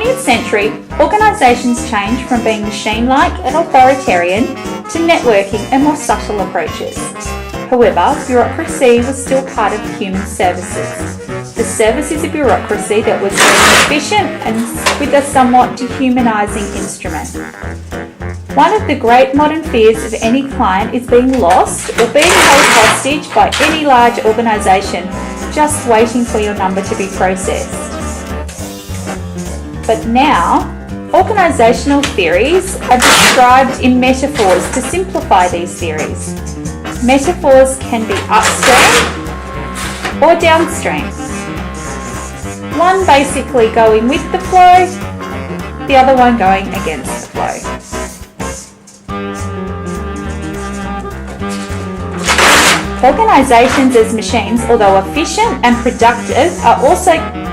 20th century, organisations changed from being machine-like and authoritarian to networking and more subtle approaches. However, bureaucracy was still part of human services. The service is a bureaucracy that was very efficient and with a somewhat dehumanising instrument. One of the great modern fears of any client is being lost or being held hostage by any large organisation just waiting for your number to be processed. But now, organisational theories are described in metaphors to simplify these theories. Metaphors can be upstream or downstream. One basically going with the flow, the other one going against the flow. Organisations as machines, although efficient and productive, are also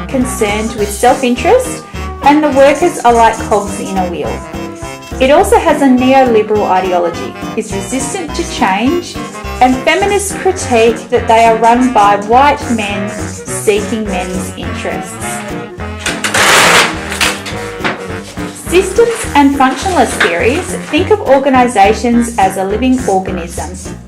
concerned with self-interest, and the workers are like cogs in a wheel. It also has a neoliberal ideology, is resistant to change, and feminists critique that they are run by white men seeking men's interests. Systems and functionalist theories think of organisations as a living organism.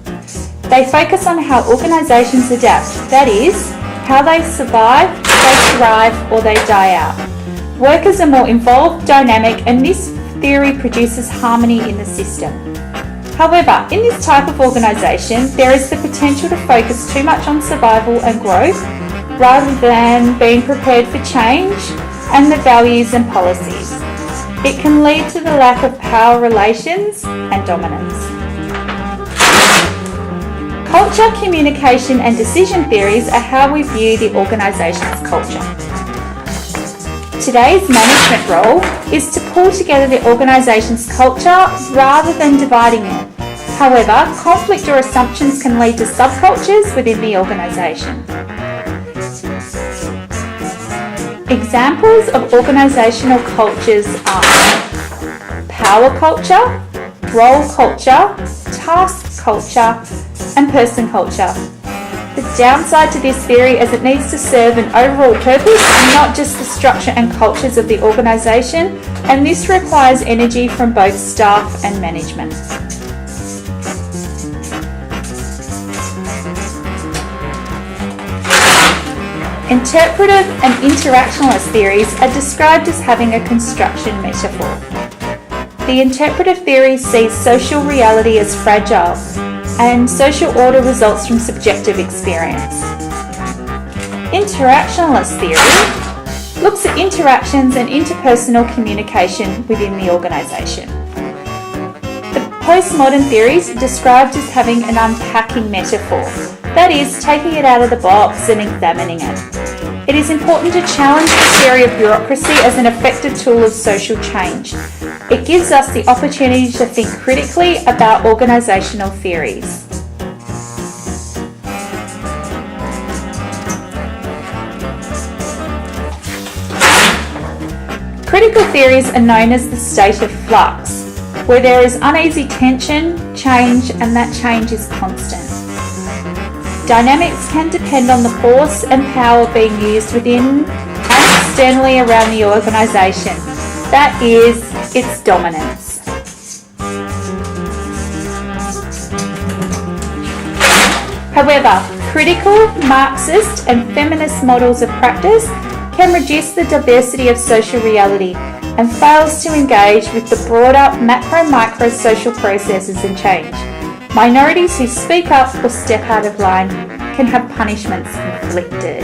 They focus on how organisations adapt, that is, how they survive, they thrive, or they die out. Workers are more involved, dynamic, and this theory produces harmony in the system. However, in this type of organisation, there is the potential to focus too much on survival and growth rather than being prepared for change and the values and policies. It can lead to the lack of power relations and dominance. Culture, communication, and decision theories are how we view the organisation's culture. Today's management role is to pull together the organisation's culture rather than dividing it. However, conflict or assumptions can lead to subcultures within the organisation. Examples of organisational cultures are power culture, role culture, task culture, and person culture. The downside to this theory is it needs to serve an overall purpose and not just the structure and cultures of the organisation, and this requires energy from both staff and management. Interpretive and interactionalist theories are described as having a construction metaphor. The interpretive theory sees social reality as fragile, and social order results from subjective experience. Interactionalist theory looks at interactions and interpersonal communication within the organisation. The postmodern theories are described as having an unpacking metaphor, that is, taking it out of the box and examining it. It is important to challenge the theory of bureaucracy as an effective tool of social change. It gives us the opportunity to think critically about organisational theories. Critical theories are known as the state of flux, where there is uneasy tension, change, and that change is constant. Dynamics can depend on the force and power being used within and externally around the organisation, that is, its dominance. However, critical, Marxist and feminist models of practice can reduce the diversity of social reality and fails to engage with the broader macro-micro social processes and change. Minorities who speak up or step out of line can have punishments inflicted.